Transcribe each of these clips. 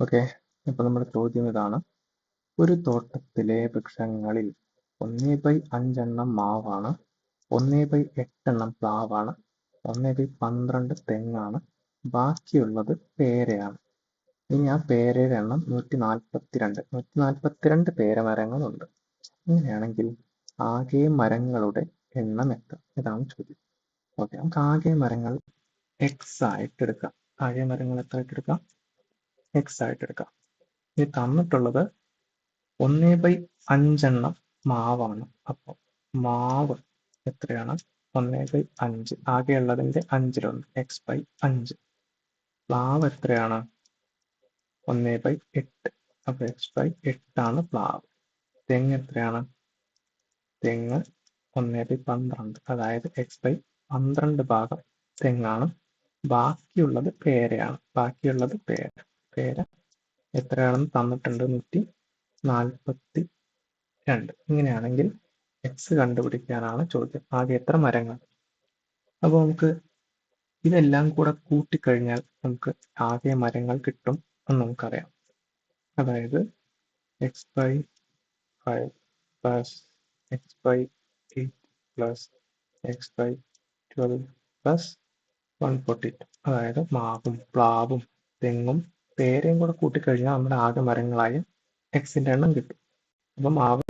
Okay, അപ്പോൾ നമ്മുടെ ചോദ്യം ഇതാണ്. ഒരു തോട്ടത്തിലെ വൃക്ഷങ്ങളിൽ 1/5 മാവാണ്, 1/8 പ്ലാവാണ്, 1/12 തെങ്ങാണ്, ബാക്കിയുള്ളത് പേരയാണ്. ഇനി ആ പേരയുടെ എണ്ണം 142 പേരമരങ്ങളുണ്ട്. ഇങ്ങനെയാണെങ്കിൽ ആകെ മരങ്ങളുടെ എണ്ണം എത്ര? ഇതാണ് ചോദ്യം. ഓക്കെ, നമുക്ക് ആകെ മരങ്ങൾ എക്സ് ആയിട്ട് എടുക്കാം. ആകെ മരങ്ങൾ എത്ര ആയിട്ട് എടുക്കാം? എക്സ് ആയിട്ട് എടുക്കാം. ഇനി തന്നിട്ടുള്ളത് 1/5 മാവാണ്. അപ്പോൾ മാവ് എത്രയാണ്? 1/5. ആകെ ഉള്ളതിന്റെ 5 x/5. പ്ലാവ് എത്രയാണ്? 1/8. അപ്പൊ x/8 ആണ് പ്ലാവ്. തെങ്ങ് എത്രയാണ്? തെങ്ങ് 1/12, അതായത് x/12 ഭാഗം തെങ്ങാണ്. ബാക്കിയുള്ളത് പേരയാണ്. പേര എത്രയാണെന്ന് തന്നിട്ടുണ്ട്, 142. ഇങ്ങനെയാണെങ്കിൽ എക്സ് കണ്ടുപിടിക്കാനാണ് ചോദ്യം. ആകെ എത്ര മരങ്ങൾ? അപ്പോൾ നമുക്ക് ഇതെല്ലാം കൂടെ കൂട്ടിക്കഴിഞ്ഞാൽ നമുക്ക് ആകെ മരങ്ങൾ കിട്ടും എന്ന് നമുക്കറിയാം. അതായത് x/5 plus x/8 plus x/12 plus 142. അതായത് മാവും പ്ലാവും തെങ്ങും പേരയും കൂടെ കൂട്ടിക്കഴിഞ്ഞാൽ നമ്മുടെ ആകെ മരങ്ങളായ എക്സിന്റെ എണ്ണം കിട്ടും. അപ്പം മാവ്,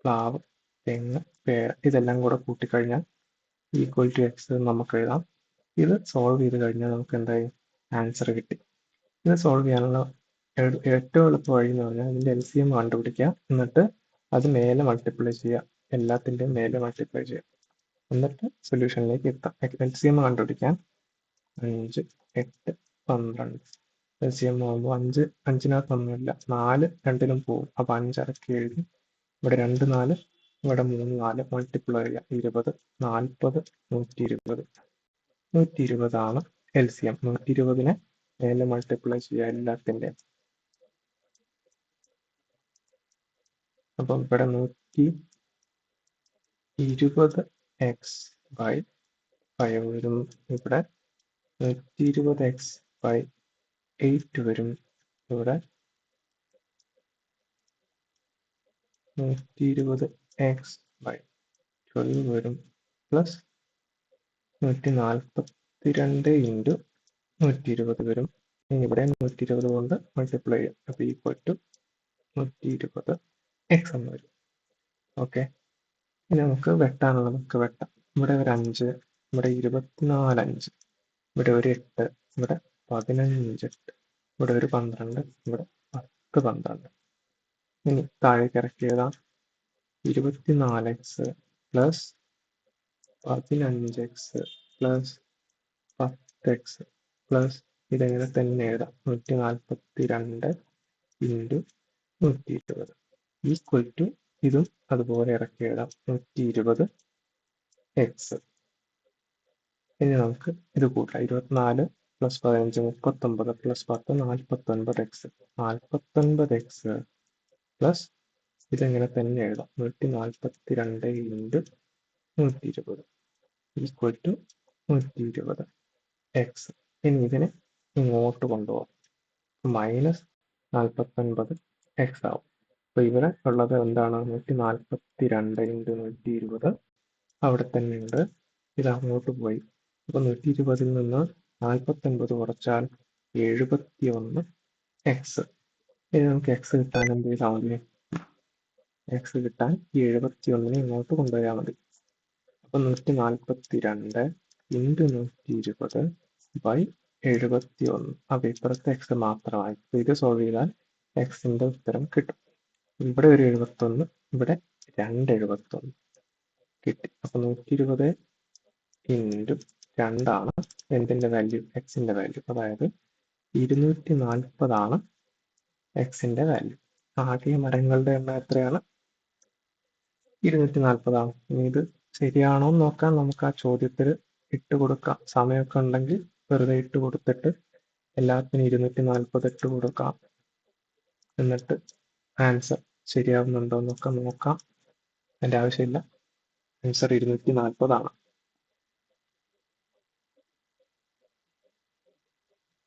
പ്ലാവ്, തെങ്ങ്, പേര ഇതെല്ലാം കൂടെ കൂട്ടിക്കഴിഞ്ഞാൽ ഈക്വൽ ടു എക്സ് നമുക്ക് എഴുതാം. ഇത് സോൾവ് ചെയ്ത് കഴിഞ്ഞാൽ നമുക്ക് എന്തായി? ആൻസർ കിട്ടി. ഇത് സോൾവ് ചെയ്യാനുള്ള ഏറ്റവും എളുപ്പ വഴി എന്ന് പറഞ്ഞാൽ ഇതിന്റെ LCM കണ്ടുപിടിക്കുക, എന്നിട്ട് അത് മേലെ മൾട്ടിപ്ലൈ ചെയ്യുക. എല്ലാത്തിൻ്റെയും മേലെ മൾട്ടിപ്ലൈ ചെയ്യുക, എന്നിട്ട് സൊല്യൂഷനിലേക്ക് എത്താം. LCM കണ്ടുപിടിക്കാൻ 5, 8, 12. LCM ആകുമ്പോൾ 5-5-ഒന്നുമില്ല, 4 രണ്ടിലും പോകും. അപ്പൊ 5 ഇറക്കി എഴുതി. ഇവിടെ 2 4, ഇവിടെ 3 4, മൾട്ടിപ്ലൈ ചെയ്യുക. 20, 40, 120. 120 ആണ് LCM. 120നെ മേലെ മൾട്ടിപ്ലൈ ചെയ്യുക എല്ലാത്തിൻ്റെയും. അപ്പം ഇവിടെ 120x/5 വരും. ഇവിടെ 120x/8 വരും. ഇവിടെ 120x/12 വരും. പ്ലസ് 142 ഇൻറ്റു 120 വരും. ഇനി ഇവിടെ 120 കൊണ്ട് മൾട്ടിപ്ലൈ ചെയ്യാം. അപ്പോൾ ഈക്വൽ ടു 120x എന്ന് വരും. ഓക്കെ, ഇനി നമുക്ക് വെട്ടാനുള്ളത് നമുക്ക് വെട്ടാം. ഇവിടെ ഒരു 5, ഇവിടെ 24 5, ഇവിടെ ഒരു 8, ഇവിടെ 15 8, ഇവിടെ ഒരു 12, ഇവിടെ 10 12. ഇനി താഴേക്ക് ഇറക്കി എഴുതാം. 24x plus 15x plus 10x plus ഇതെങ്ങനെ തന്നെ എഴുതാം. 142 ഇൻറ്റു 120 ഈക്വൽ ടു ഇതും അതുപോലെ ഇറക്കി എഴുതാം. 120x. ഇനി നമുക്ക് ഇത് കൂട്ടാം. 24 plus 15 39 plus 10 49x. 49x plus ഇതെങ്ങനെ തന്നെ എഴുതാം. 142 ഇൻറ്റു 120 ഈക്വൽ ടു 120x. ഇനി ഇതിനെ ഇങ്ങോട്ട് കൊണ്ടുപോകാം. -49x ആവും. അപ്പൊ ഇവിടെ ഉള്ളത് എന്താണ്? 142 ഇൻറ്റു 120 അവിടെ തന്നെ ഉണ്ട്. ഇത് അങ്ങോട്ട് പോയി. അപ്പൊ 120ൽ നിന്ന് 49 കുറച്ചാൽ 71x. ഇനി നമുക്ക് എക്സ് കിട്ടാൻ എന്ത് ചെയ്താൽ മതി? എക്സ് കിട്ടാൻ ഈ 71നെ ഇങ്ങോട്ട് കൊണ്ടുപോയാൽ മതി. അപ്പൊ 142 ഇൻറ്റു 120 ബൈ 71. അപ്പൊ ഇപ്പുറത്തെ എക്സ് മാത്രമായി. ഇത് സോൾവ് ചെയ്താൽ എക്സിന്റെ ഉത്തരം കിട്ടും. ഇവിടെ ഒരു 71, ഇവിടെ 2 71 കിട്ടി. അപ്പൊ 120 ഇൻറ്റു 2 ആണ് എന്തിന്റെ വാല്യൂ? എക്സിന്റെ വാല്യൂ. അതായത് 240 ആണ് എക്സിന്റെ വാല്യൂ. ആകെ മരങ്ങളുടെ എണ്ണം എത്രയാണ്? 240 ആണ്. ഇനി ഇത് ശരിയാണോ എന്ന് നോക്കാൻ നമുക്ക് ആ ചോദ്യത്തിൽ ഇട്ട് കൊടുക്കാം. സമയമൊക്കെ ഉണ്ടെങ്കിൽ വെറുതെ ഇട്ട് കൊടുത്തിട്ട് എല്ലാത്തിനും 240 ഇട്ട് കൊടുക്കാം. എന്നിട്ട് ആൻസർ ശരിയാവുന്നുണ്ടോ എന്നൊക്കെ നോക്കാം. അതിൻ്റെ ആവശ്യമില്ല. ആൻസർ 240 ആണ്.